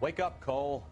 Wake up, Cole.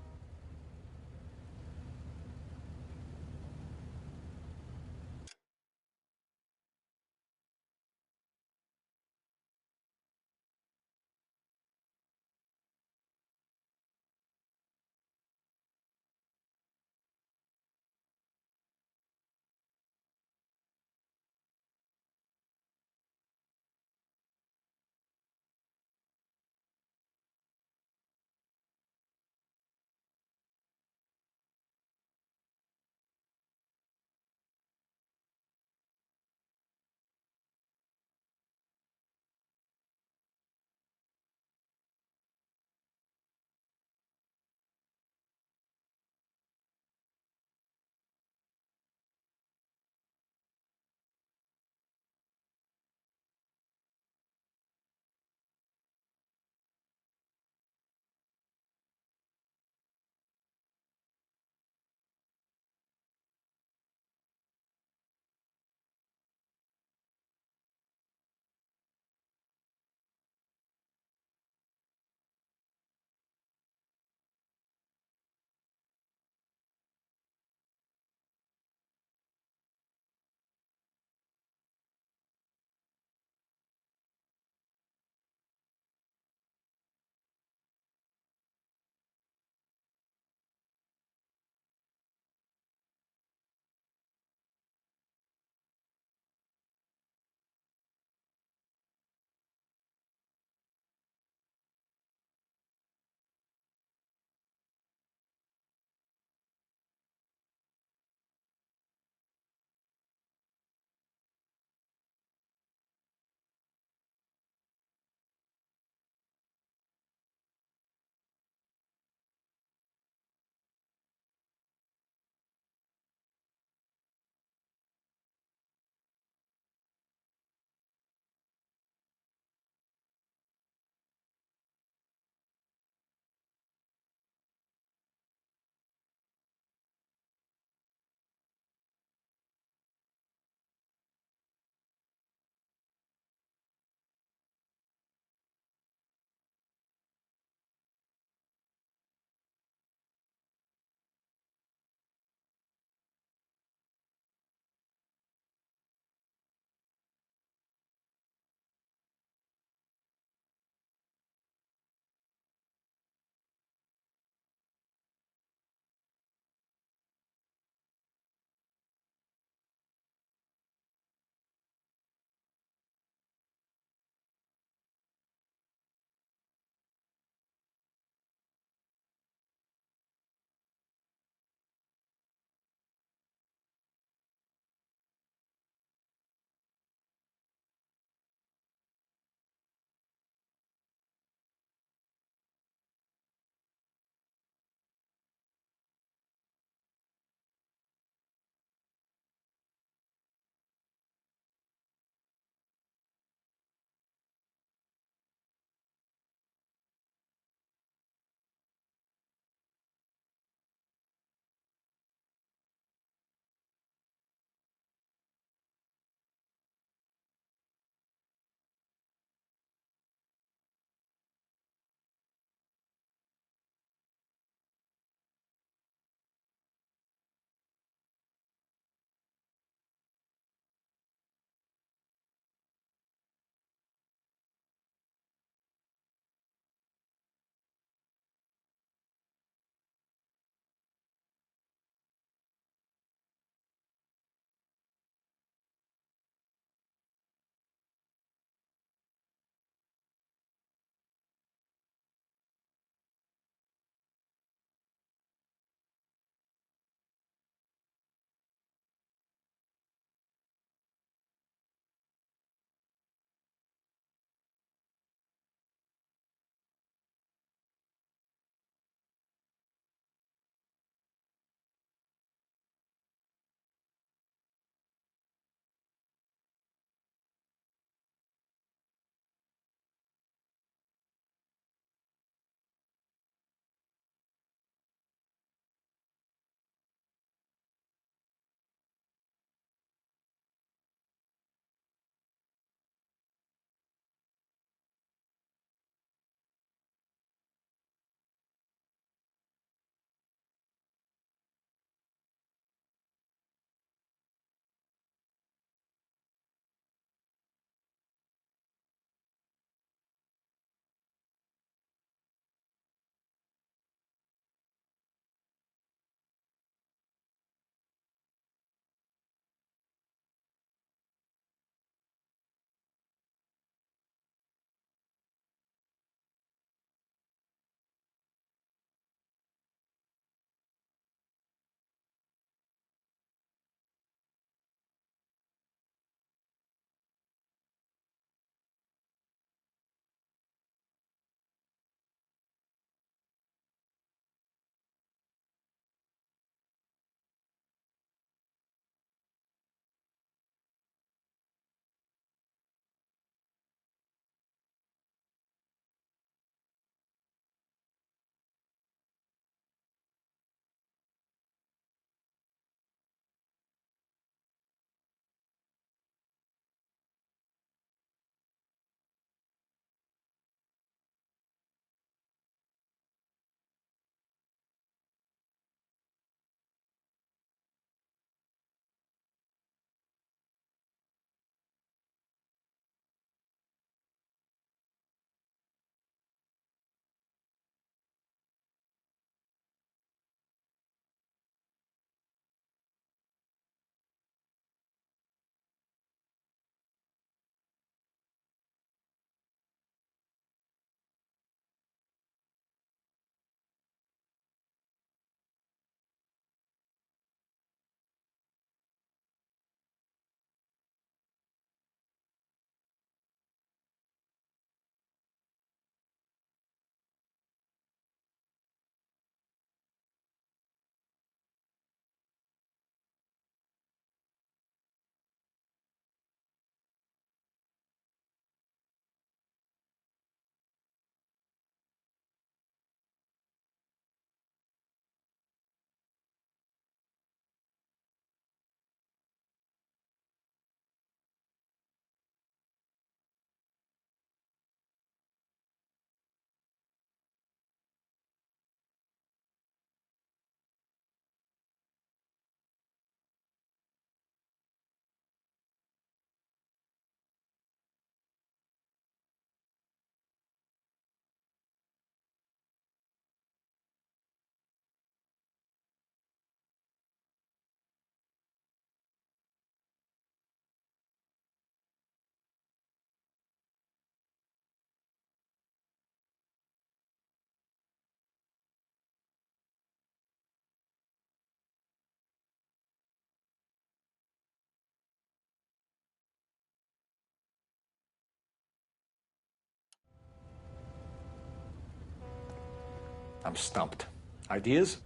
I'm stumped. Ideas?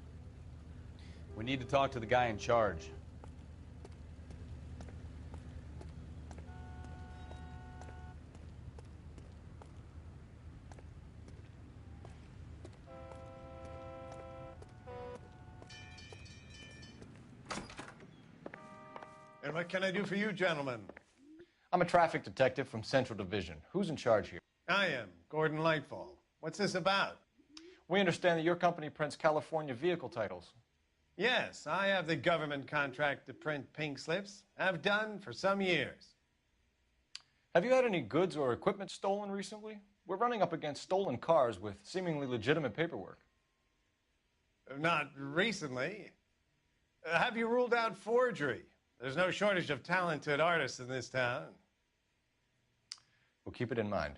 We need to talk to the guy in charge. And what can I do for you, gentlemen? I'm a traffic detective from Central Division. Who's in charge here? I am, Gordon Lightfall. What's this about? We understand that your company prints California vehicle titles. Yes, I have the government contract to print pink slips. Have done for some years. Have you had any goods or equipment stolen recently? We're running up against stolen cars with seemingly legitimate paperwork. Not recently. Have you ruled out forgery? There's no shortage of talented artists in this town. We'll keep it in mind.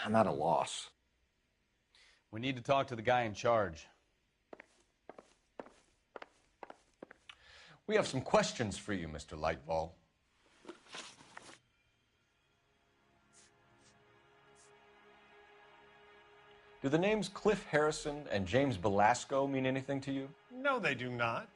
I'm at a loss. We need to talk to the guy in charge. We have some questions for you, Mr. Lightfall. Do the names Cliff Harrison and James Belasco mean anything to you? No, they do not.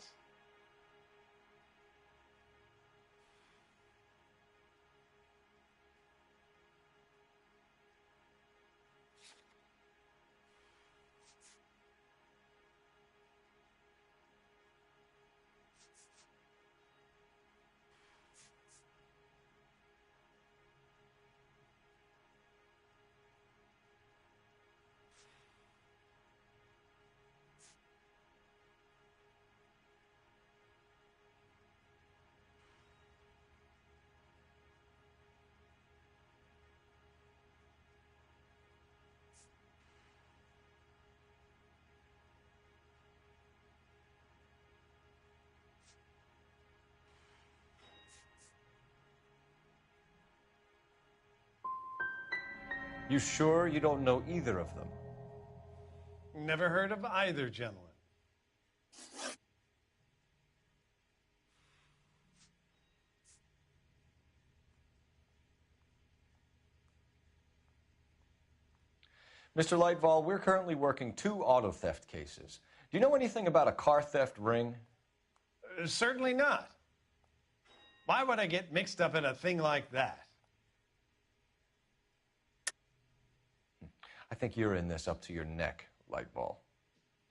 You sure you don't know either of them? Never heard of either, gentlemen. Mr. Lightfall, we're currently working 2 auto theft cases. Do you know anything about a car theft ring? Certainly not. Why would I get mixed up in a thing like that? I think you're in this up to your neck, Lightfall.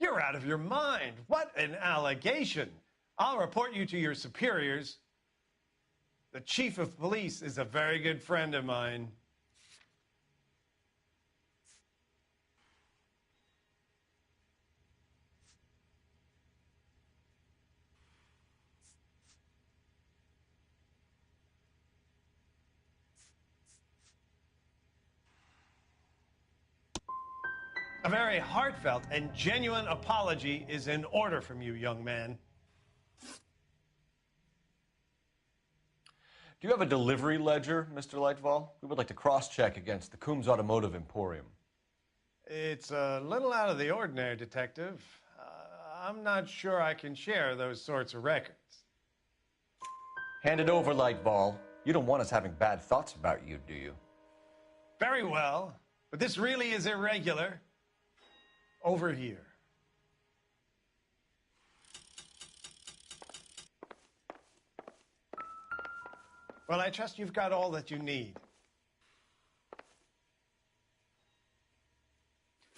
You're out of your mind. What an allegation. I'll report you to your superiors. The chief of police is a very good friend of mine. A very heartfelt and genuine apology is in order from you, young man. Do you have a delivery ledger, Mr. Lightfall? We would like to cross-check against the Coombs Automotive Emporium. It's a little out of the ordinary, Detective. I'm not sure I can share those sorts of records. Hand it over, Lightfall. You don't want us having bad thoughts about you, do you? Very well, but this really is irregular. Over here. Well, I trust you've got all that you need.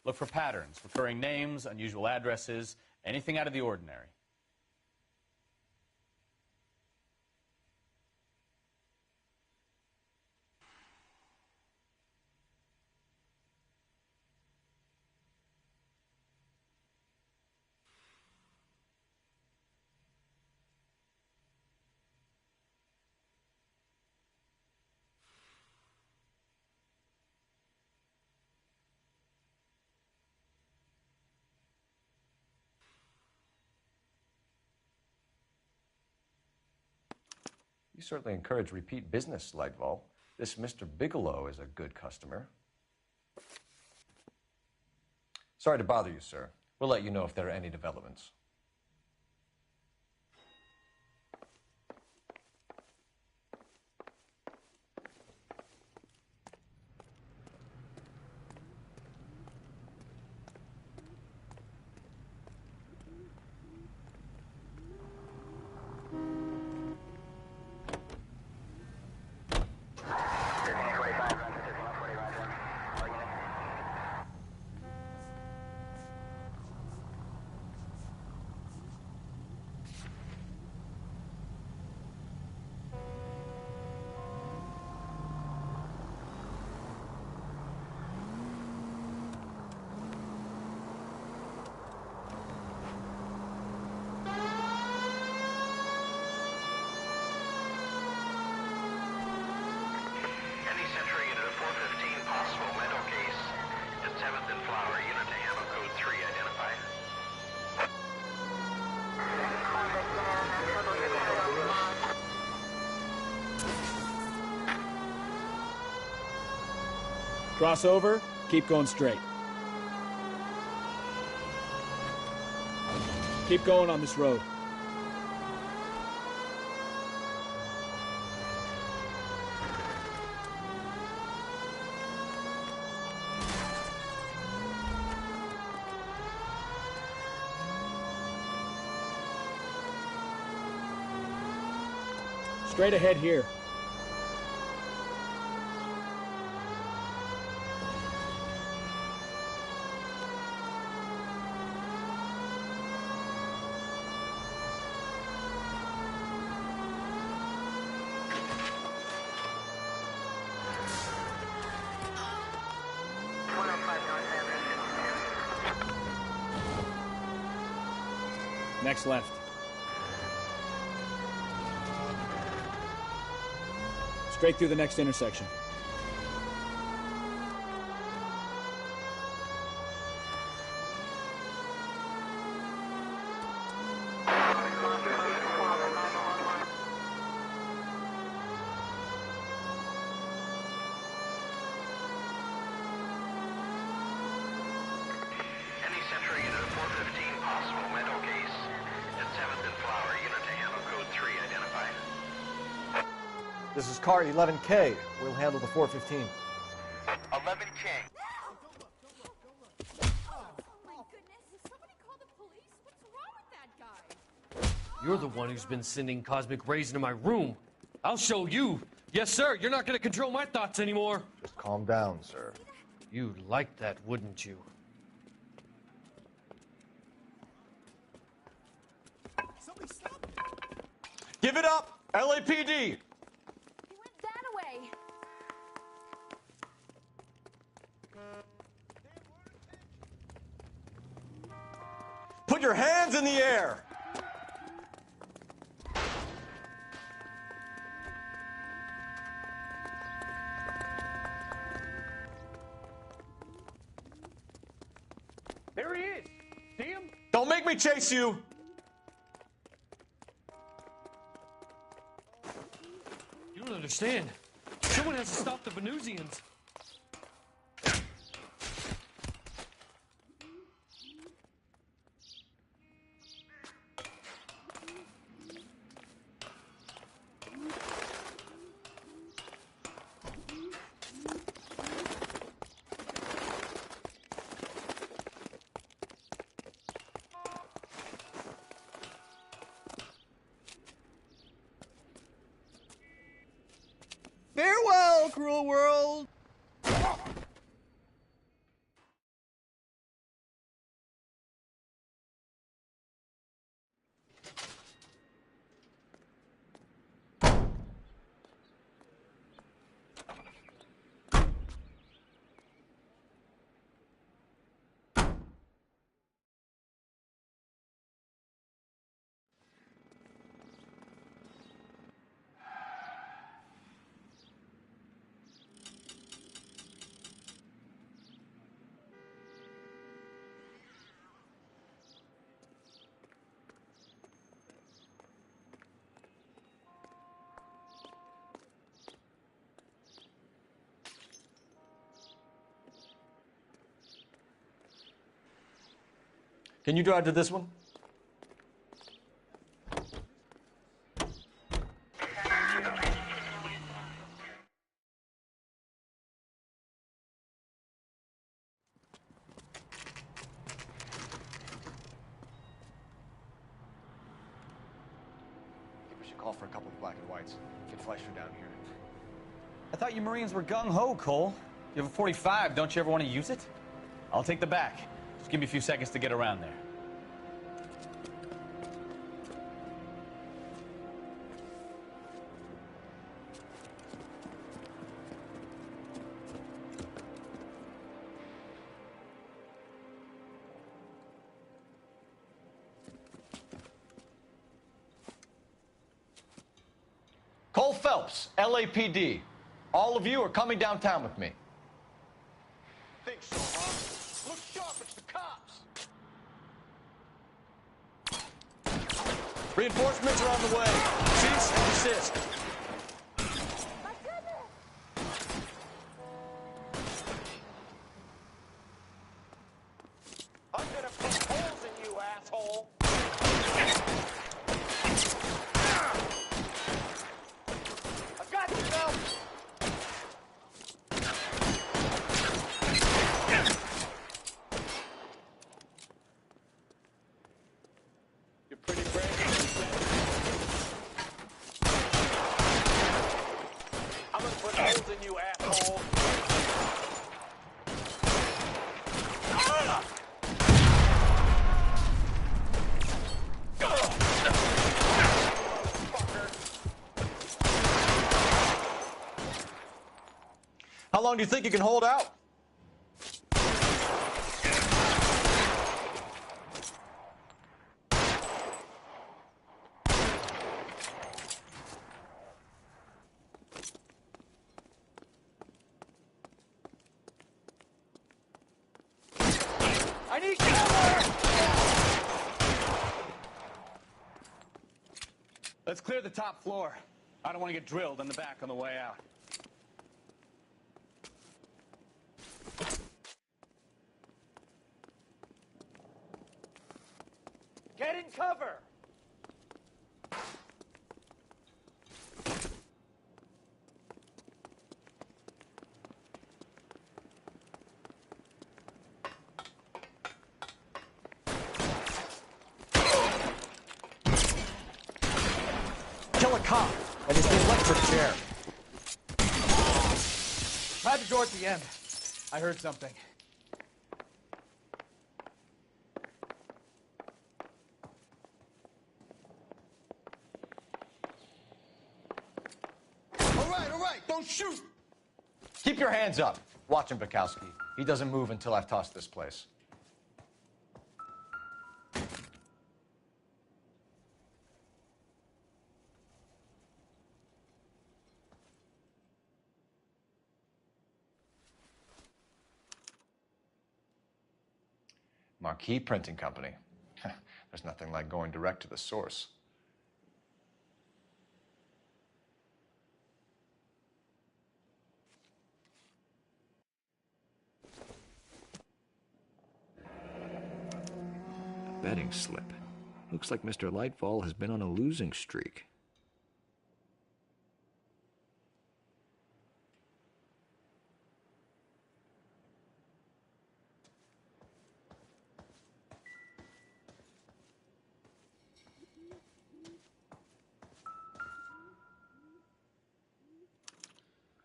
Look for patterns, recurring names, unusual addresses, anything out of the ordinary. You certainly encourage repeat business, Lightval. This Mr. Bigelow is a good customer. Sorry to bother you, sir. We'll let you know if there are any developments. Cross over, keep going straight. Keep going on this road. Straight ahead here. Next left. Straight through the next intersection. This is car 11K. We'll handle the 415. 11K. Oh my goodness, somebody call the police? What's wrong with that guy? You're the one who's been sending cosmic rays into my room. I'll show you. Yes, sir. You're not going to control my thoughts anymore. Just calm down, sir. You'd like that, wouldn't you? Give it up! LAPD! He went that way. Put your hands in the air! There he is. See him? Don't make me chase you! You don't understand. Someone has to stop the Venusians. Farewell, cruel world! Can you drive to this one? We should call for a couple of black and whites. Get Fleischer down here. I thought you Marines were gung-ho, Cole. You have a 45. Don't you ever want to use it? I'll take the back. Just give me a few seconds to get around there. Cole Phelps, LAPD. All of you are coming downtown with me. Think so, huh? Look sharp, it's the cops. Reinforcements are on the way. Cease and desist. My goodness! I'm gonna put holes in you, asshole. I got you, Phelps. You're pretty brave. I'm gonna put holes in you, asshole. How long do you think you can hold out? I need cover! Let's clear the top floor. I don't want to get drilled in the back on the way out. Get in cover! Kill a cop, and it's the electric chair. Try the door at the end. I heard something. All right, don't shoot! Keep your hands up. Watch him, Bukowski. He doesn't move until I've tossed this place. Marquee Printing Company. There's nothing like going direct to the source. Betting slip. Looks like Mr. Lightfall has been on a losing streak.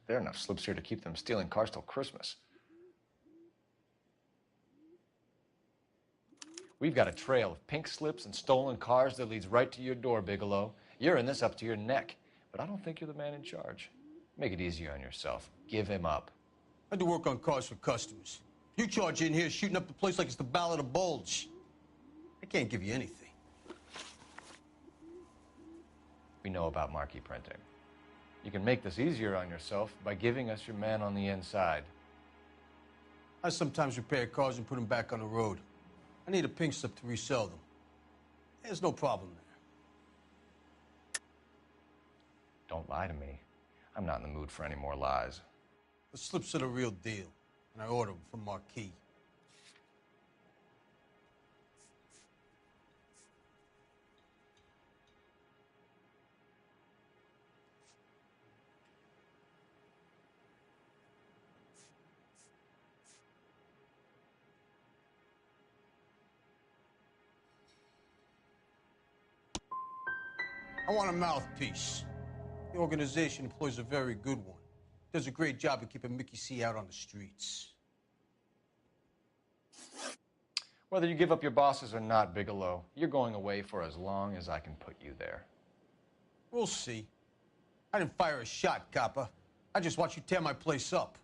There are enough slips here to keep them stealing cars till Christmas. We've got a trail of pink slips and stolen cars that leads right to your door, Bigelow. You're in this up to your neck, but I don't think you're the man in charge. Make it easier on yourself. Give him up. I do work on cars for customers. You charge in here shooting up the place like it's the Ballad of Bulge. I can't give you anything. We know about Marquee Printing. You can make this easier on yourself by giving us your man on the inside. I sometimes repair cars and put them back on the road. I need a pink slip to resell them. There's no problem there. Don't lie to me. I'm not in the mood for any more lies. The slips are the real deal, and I order them from Marquee. I want a mouthpiece. The organization employs a very good one. Does a great job of keeping Mickey C out on the streets. Whether you give up your bosses or not, Bigelow, you're going away for as long as I can put you there. We'll see. I didn't fire a shot, copper. I just watched you tear my place up.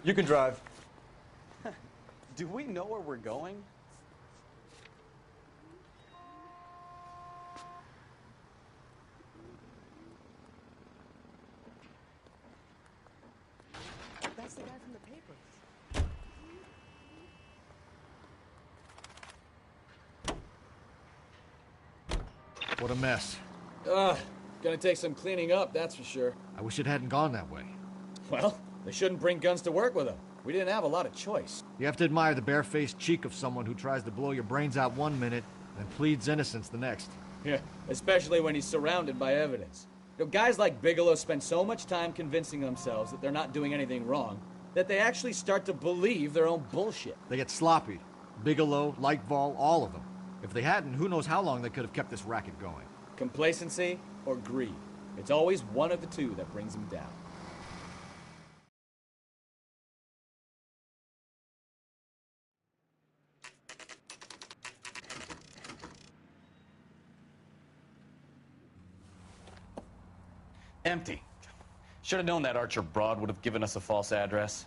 You can drive. Do we know where we're going? That's the guy from the paper. What a mess. Gonna take some cleaning up, that's for sure. I wish it hadn't gone that way. Well, they shouldn't bring guns to work with them. We didn't have a lot of choice. You have to admire the barefaced cheek of someone who tries to blow your brains out one minute and pleads innocence the next. Yeah, especially when he's surrounded by evidence. You know, guys like Bigelow spend so much time convincing themselves that they're not doing anything wrong that they actually start to believe their own bullshit. They get sloppy. Bigelow, Lightval, all of them. If they hadn't, who knows how long they could have kept this racket going. Complacency or greed. It's always one of the two that brings them down. Empty. Should have known that Archer Broad would have given us a false address.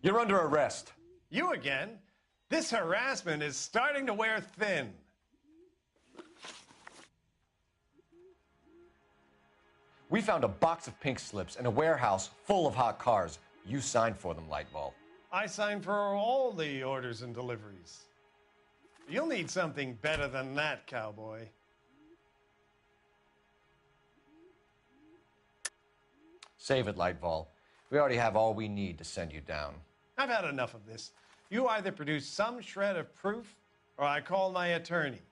You're under arrest. You again? This harassment is starting to wear thin. We found a box of pink slips in a warehouse full of hot cars. You signed for them, Lightball. I signed for all the orders and deliveries. You'll need something better than that, cowboy. Save it, Lightball. We already have all we need to send you down. I've had enough of this. You either produce some shred of proof, or I call my attorney.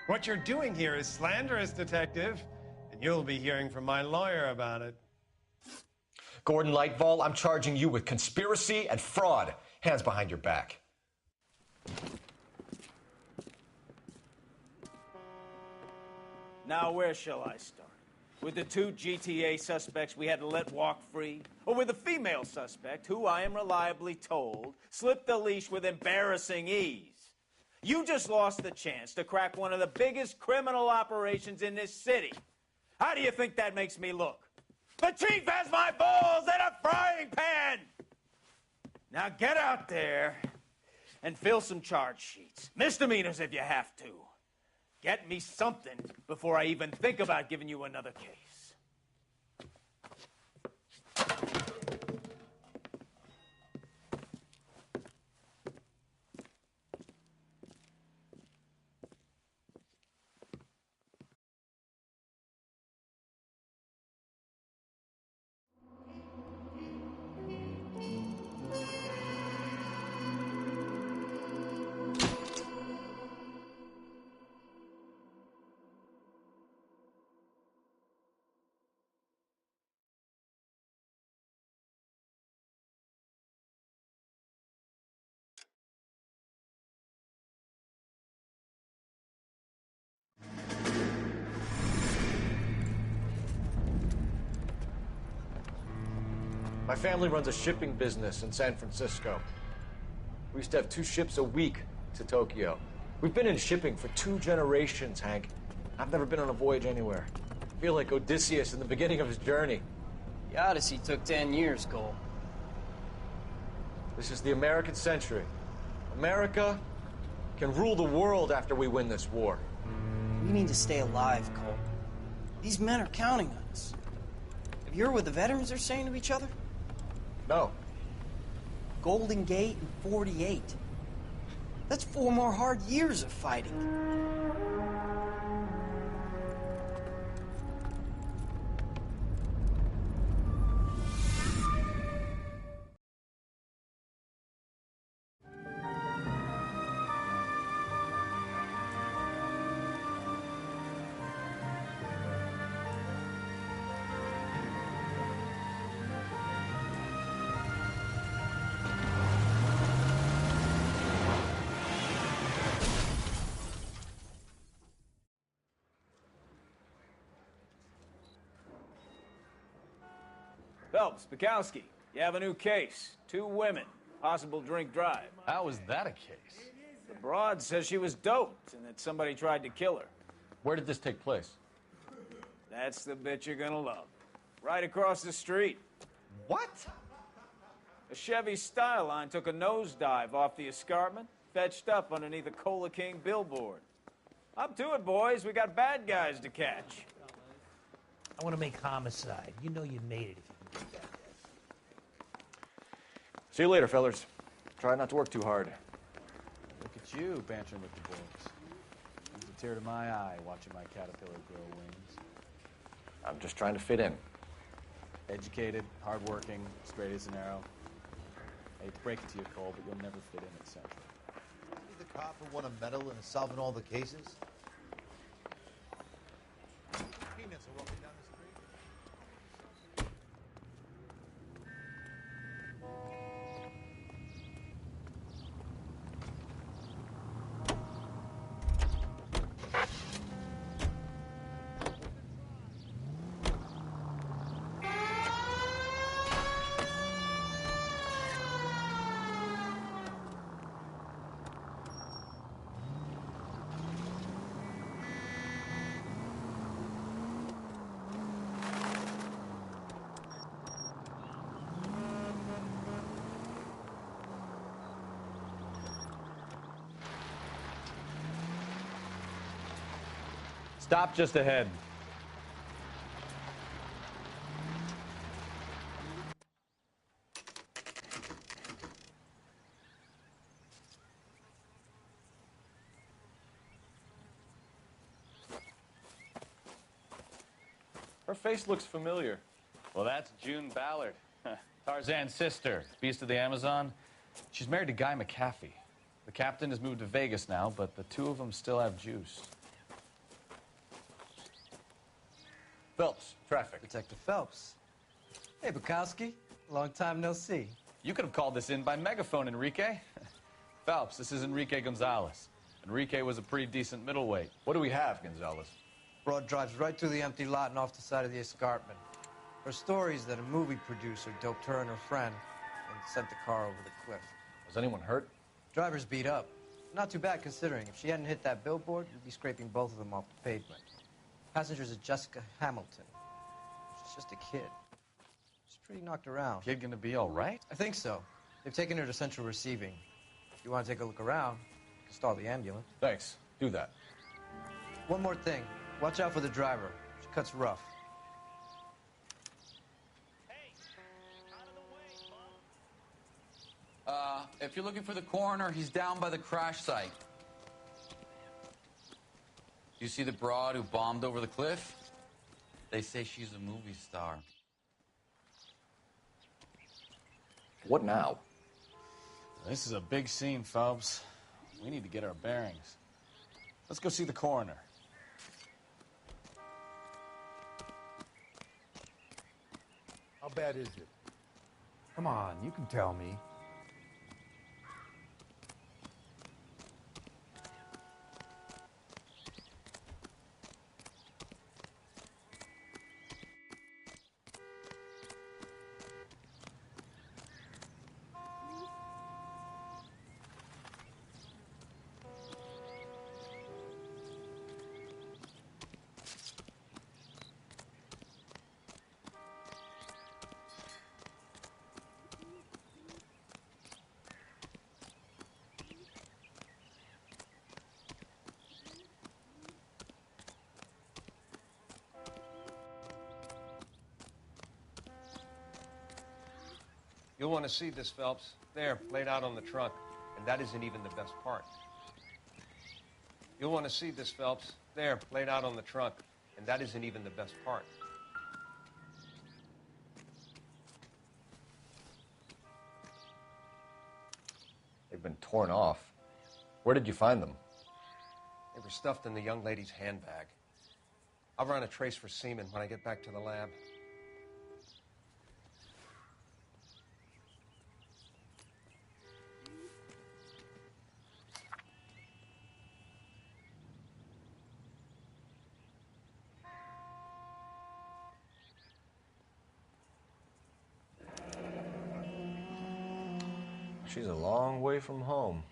What you're doing here is slanderous, Detective, and you'll be hearing from my lawyer about it. Gordon Lightball, I'm charging you with conspiracy and fraud. Hands behind your back. Now, where shall I start? With the two GTA suspects we had to let walk free? Or with the female suspect, who I am reliably told slipped the leash with embarrassing ease? You just lost the chance to crack one of the biggest criminal operations in this city. How do you think that makes me look? The chief has my balls in a frying pan! Now get out there and fill some charge sheets. Misdemeanors if you have to. Get me something before I even think about giving you another case. My family runs a shipping business in San Francisco. We used to have 2 ships a week to Tokyo. We've been in shipping for 2 generations, Hank. I've never been on a voyage anywhere. I feel like Odysseus in the beginning of his journey. The Odyssey took 10 years, Cole. This is the American century. America can rule the world after we win this war. We need to stay alive, Cole. These men are counting on us. Have you heard what the veterans are saying to each other? No. Golden Gate and 48. That's 4 more hard years of fighting. Phelps, Bukowski, you have a new case. 2 women, possible drink drive. How was that a case? The broad says she was doped and that somebody tried to kill her. Where did this take place? That's the bit you're gonna love. Right across the street. What? A Chevy Styline took a nosedive off the escarpment, fetched up underneath a Cola King billboard. Up to it, boys. We got bad guys to catch. I want to make homicide. You know you made it if you can do that. See you later, fellas. Try not to work too hard. Look at you bantering with the boys. Brings a tear to my eye watching my caterpillar grow wings. I'm just trying to fit in. Educated, hardworking, straight as an arrow. I hate to break it to you, Cole, but you'll never fit in at Central. Is he the cop who won a medal in solving all the cases? Peanuts are walking down the street. Stop just ahead. Her face looks familiar. Well, that's June Ballard, Tarzan's sister, beast of the Amazon. She's married to Guy McAfee. The captain has moved to Vegas now, but the 2 of them still have juice. Phelps, traffic. Detective Phelps. Hey, Bukowski. Long time no see. You could have called this in by megaphone, Enrique. Phelps, this is Enrique Gonzalez. Enrique was a pretty decent middleweight. What do we have, Gonzalez? Broad drives right through the empty lot and off the side of the escarpment. Her story is that a movie producer doped her and her friend and sent the car over the cliff. Was anyone hurt? Driver's beat up. Not too bad considering. If she hadn't hit that billboard, we'd be scraping both of them off the pavement. Passengers are Jessica Hamilton. She's just a kid. She's pretty knocked around. Kid gonna be all right? I think so. They've taken her to Central Receiving. If you want to take a look around, you can stall the ambulance. Thanks. Do that. One more thing. Watch out for the driver. She cuts rough. If you're looking for the coroner, he's down by the crash site. You see the broad who bombed over the cliff? They say she's a movie star. What now? This is a big scene, Phelps. We need to get our bearings. Let's go see the coroner. How bad is it? Come on, you can tell me. You'll want to see this, Phelps. There, laid out on the trunk. And that isn't even the best part. You'll want to see this, Phelps. There, laid out on the trunk. And that isn't even the best part. They've been torn off. Where did you find them? They were stuffed in the young lady's handbag. I'll run a trace for semen when I get back to the lab. She's a long way from home.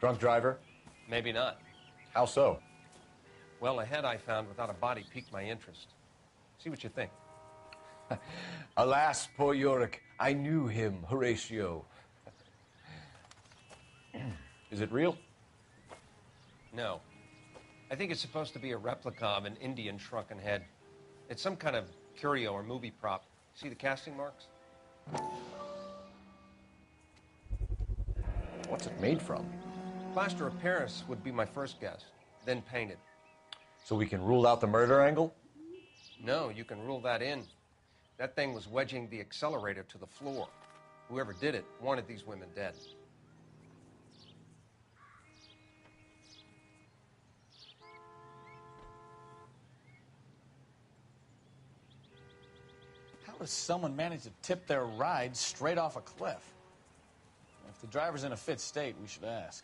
Drunk driver? Maybe not. How so? Well, a head I found without a body piqued my interest. See what you think. Alas, poor Yorick. I knew him, Horatio. Is it real? No. I think it's supposed to be a replica of an Indian shrunken head. It's some kind of curio or movie prop. See the casting marks? What's it made from? Plaster of Paris would be my first guess, then painted. So we can rule out the murder angle? No, you can rule that in. That thing was wedging the accelerator to the floor. Whoever did it wanted these women dead. How does someone manage to tip their ride straight off a cliff? If the driver's in a fit state, we should ask.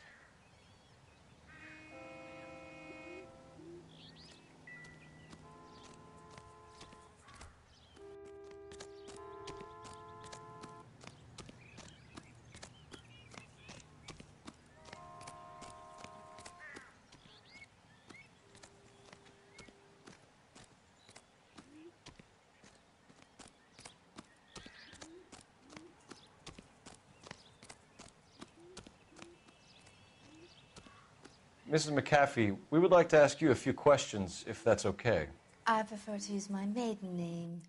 Mrs. McAfee, we would like to ask you a few questions, if that's okay. I prefer to use my maiden name,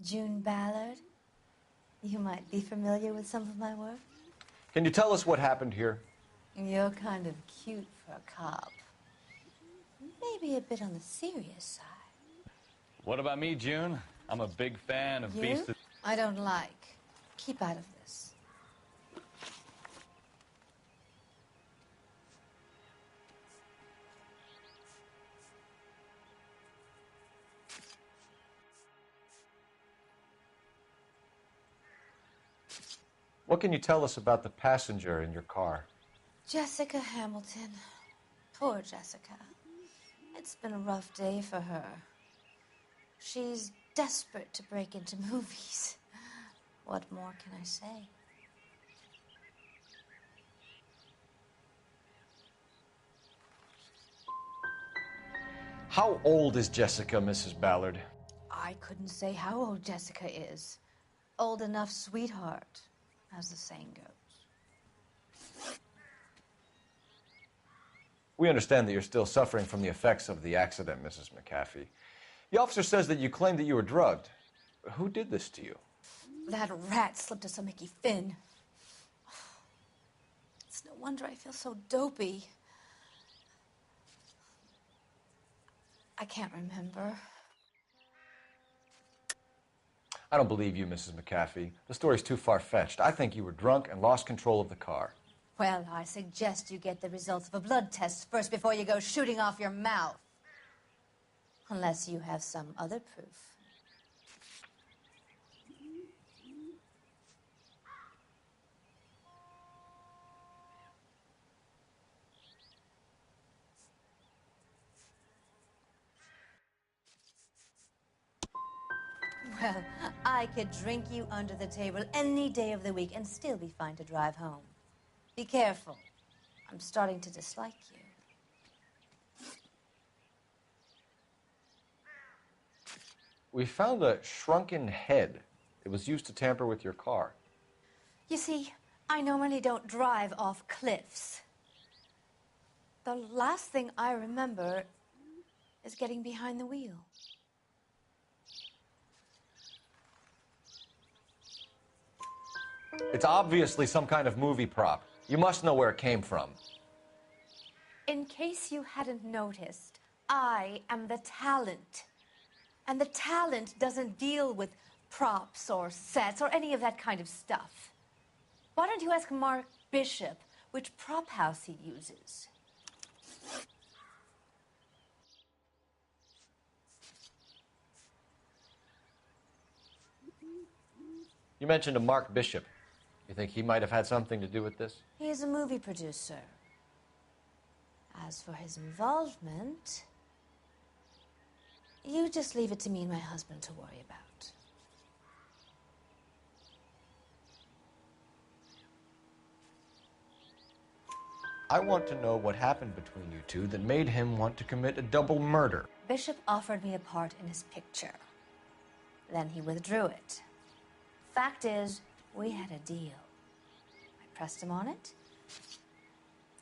June Ballard. You might be familiar with some of my work. Can you tell us what happened here? You're kind of cute for a cop. Maybe a bit on the serious side. What about me, June? I'm a big fan of You? Beast of... I don't like. Keep out of this. What can you tell us about the passenger in your car? Jessica Hamilton. Poor Jessica. It's been a rough day for her. She's desperate to break into movies. What more can I say? How old is Jessica, Mrs. Ballard? I couldn't say how old Jessica is. Old enough, sweetheart, as the saying goes. We understand that you're still suffering from the effects of the accident, Mrs. McAfee. The officer says that you claimed that you were drugged. Who did this to you? That rat slipped us a Mickey Finn. It's no wonder I feel so dopey. I can't remember. I don't believe you, Mrs. McAfee. The story's too far-fetched. I think you were drunk and lost control of the car. Well, I suggest you get the results of a blood test first before you go shooting off your mouth. Unless you have some other proof. Well, I could drink you under the table any day of the week and still be fine to drive home. Be careful. I'm starting to dislike you. We found a shrunken head. It was used to tamper with your car. You see, I normally don't drive off cliffs. The last thing I remember is getting behind the wheel. It's obviously some kind of movie prop. You must know where it came from. In case you hadn't noticed, I am the talent. And the talent doesn't deal with props or sets or any of that kind of stuff. Why don't you ask Mark Bishop which prop house he uses? You mentioned a Mark Bishop. You think he might have had something to do with this? He is a movie producer. As for his involvement, you just leave it to me and my husband to worry about. I want to know what happened between you two that made him want to commit a double murder. Bishop offered me a part in his picture. Then he withdrew it. Fact is, we had a deal. I pressed him on it,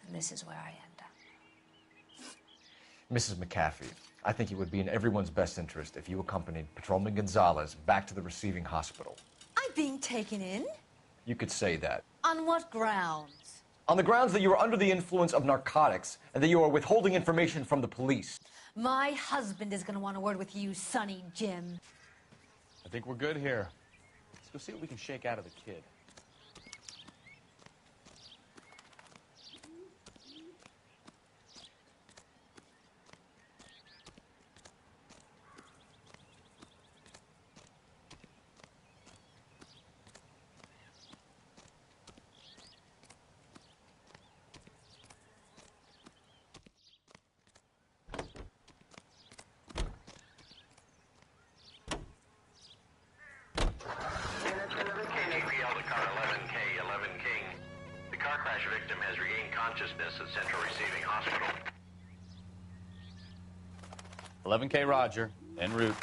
and this is where I end up. Mrs. McAfee, I think it would be in everyone's best interest if you accompanied Patrolman Gonzalez back to the receiving hospital. I'm being taken in? You could say that. On what grounds? On the grounds that you are under the influence of narcotics and that you are withholding information from the police. My husband is going to want a word with you, Sonny Jim. I think we're good here. Let's go see what we can shake out of the kid. Victim has regained consciousness at Central Receiving Hospital. 11K Roger, en route.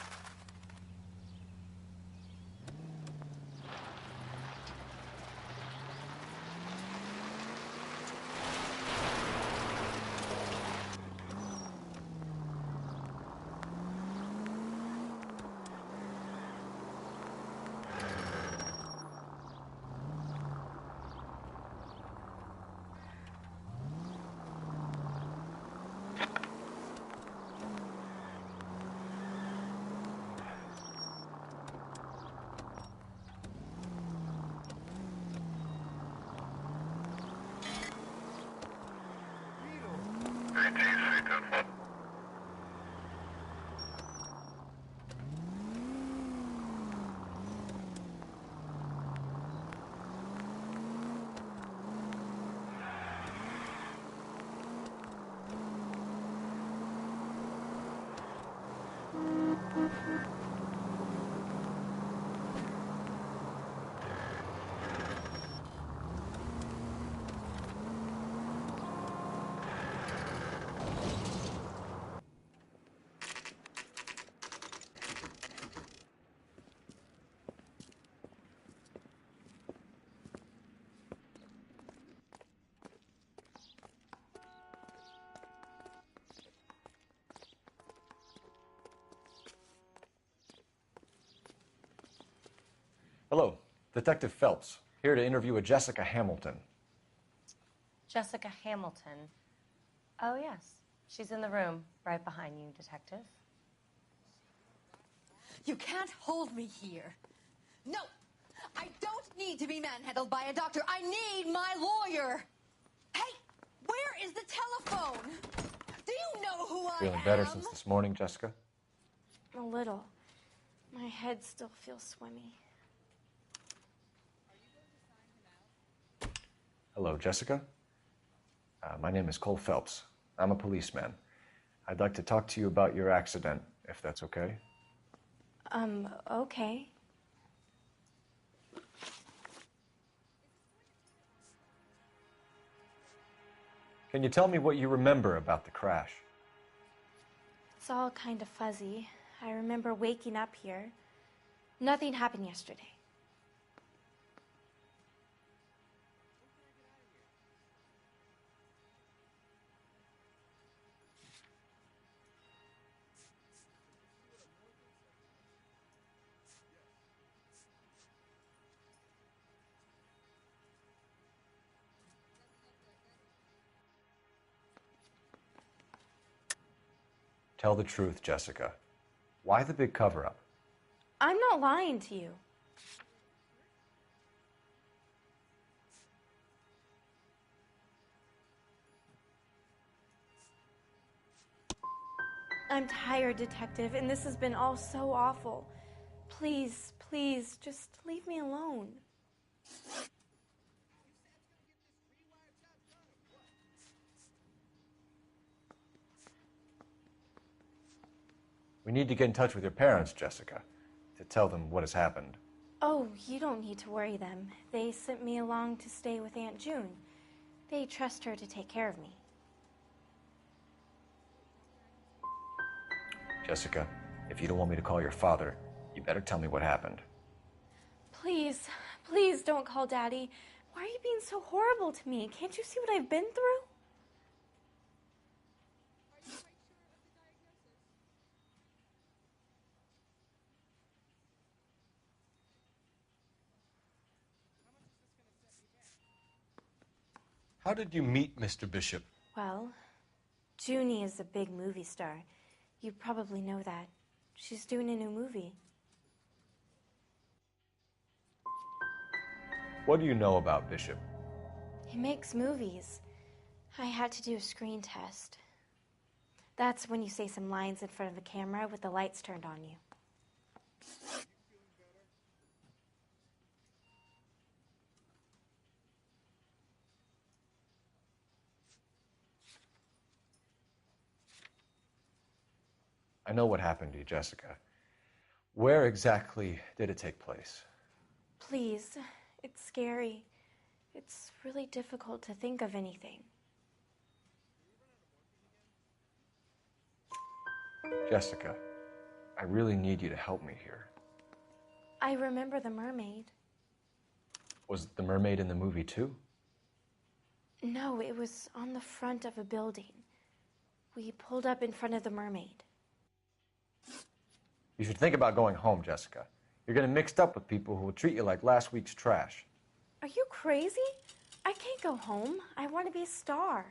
Hello, Detective Phelps, here to interview a Jessica Hamilton. Jessica Hamilton. Oh, yes. She's in the room right behind you, Detective. You can't hold me here. No, I don't need to be manhandled by a doctor. I need my lawyer. Hey, where is the telephone? Do you know who I am? Feeling better since this morning, Jessica? A little. My head still feels swimmy. Hello, Jessica. My name is Cole Phelps. I'm a policeman. I'd like to talk to you about your accident, if that's okay. Okay. Can you tell me what you remember about the crash? It's all kind of fuzzy. I remember waking up here. Nothing happened yesterday. Tell the truth, Jessica. Why the big cover-up? I'm not lying to you. I'm tired, Detective, and this has been all so awful. Please, please, just leave me alone. We need to get in touch with your parents, Jessica, to tell them what has happened. Oh, you don't need to worry them. They sent me along to stay with Aunt June. They trust her to take care of me. Jessica, if you don't want me to call your father, you better tell me what happened. Please, please don't call Daddy. Why are you being so horrible to me? Can't you see what I've been through? How did you meet Mr. Bishop? Well, Junie is a big movie star. You probably know that. She's doing a new movie. What do you know about Bishop? He makes movies. I had to do a screen test. That's when you say some lines in front of a camera with the lights turned on you. I know what happened to you, Jessica. Where exactly did it take place? Please, it's scary. It's really difficult to think of anything. Jessica, I really need you to help me here. I remember the mermaid. Was the mermaid in the movie too? No, it was on the front of a building. We pulled up in front of the mermaid. You should think about going home, Jessica. You're getting mixed up with people who will treat you like last week's trash. Are you crazy? I can't go home. I want to be a star.